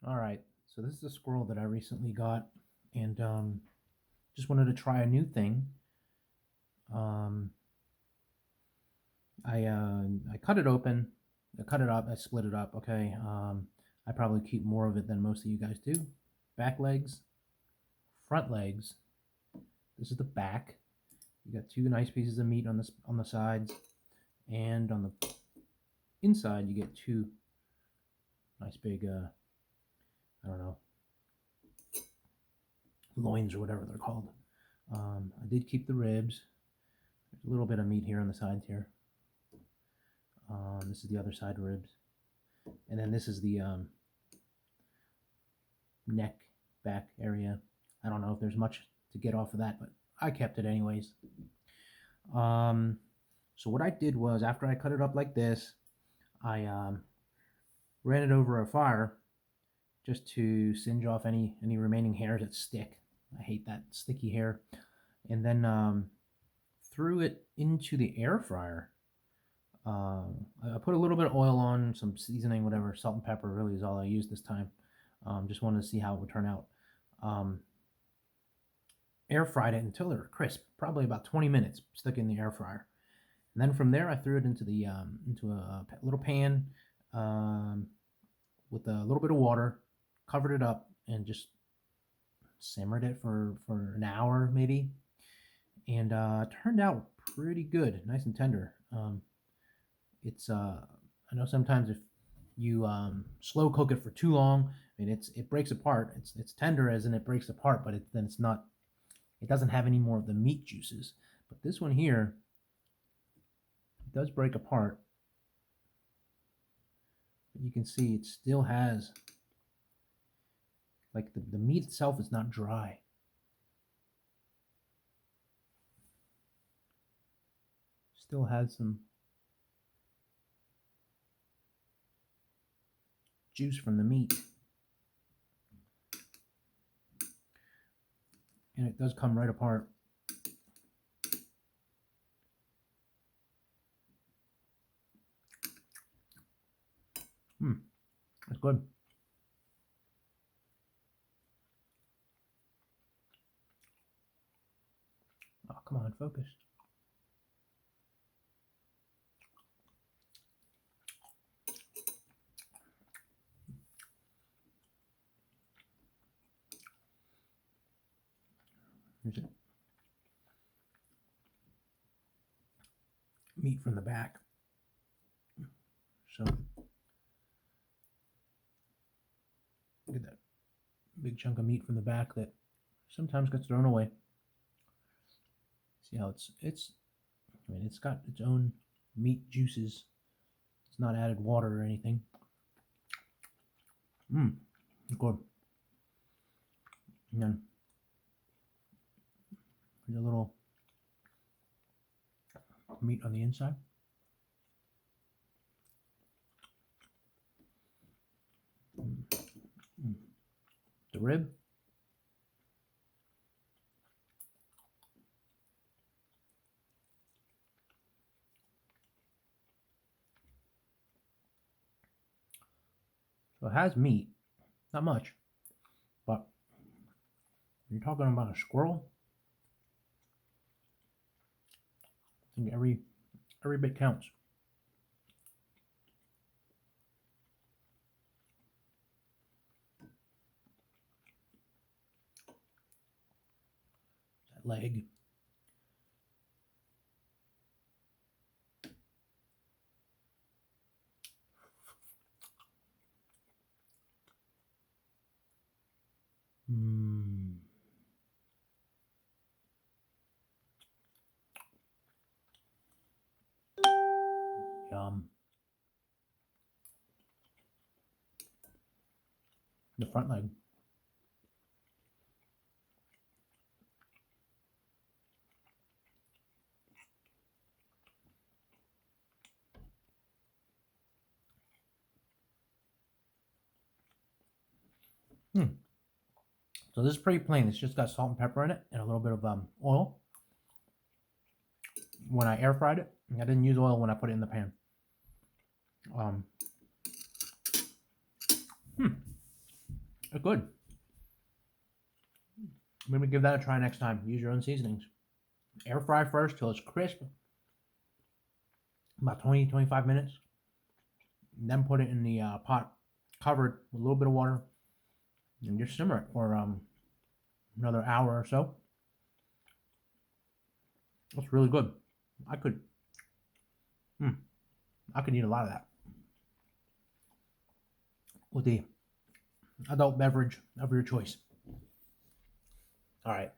All right, so this is a squirrel that I recently got, and just wanted to try a new thing. Um, I cut it open, I cut it up, I split it up. Okay, I probably keep more of it than most of you guys do. Back legs, front legs. This is the back. You got two nice pieces of meat on the sides, and on the inside you get two nice big I don't know, loins or whatever they're called. I did keep the ribs. There's a little bit of meat here on the sides here. This is the other side ribs, and then this is the neck back area. I don't know if there's much to get off of that, but I kept it anyways. Um, so what I did was, after I cut it up like this, I ran it over a fire just to singe off any remaining hairs that stick. I hate that sticky hair. And then threw it into the air fryer. I put a little bit of oil on, some seasoning, whatever, salt and pepper really is all I used this time. Just wanted to see how it would turn out. Air fried it until they were crisp, probably about 20 minutes, stuck in the air fryer. And then from there, I threw it into a little pan with a little bit of water, covered it up, and just simmered it for an hour maybe. And turned out pretty good, nice and tender. It's I know sometimes if you slow cook it for too long, I mean it breaks apart. It's tender as in it breaks apart, but then it's not. It doesn't have any more of the meat juices. But this one here, it does break apart. But you can see it still has, like, the meat itself is not dry. Still has some juice from the meat. And it does come right apart. That's good. Oh, come on, focus. Here's it. Meat from the back. So, look at that big chunk of meat from the back that sometimes gets thrown away. See how I mean, it's got its own meat juices. It's not added water or anything. Good. And then there's a little meat on the inside. The rib. So it has meat, not much, but when you're talking about a squirrel, I think every bit counts. That leg. Yum. The front leg. So this is pretty plain. It's just got salt and pepper in it and a little bit of oil. When I air fried it, I didn't use oil when I put it in the pan. It's good. Maybe give that a try next time. Use your own seasonings. Air fry first till it's crisp. About 20-25 minutes. And then put it in the pot, covered with a little bit of water, and just simmer it for another hour or so. That's really good. I could eat a lot of that with the adult beverage of your choice. All right.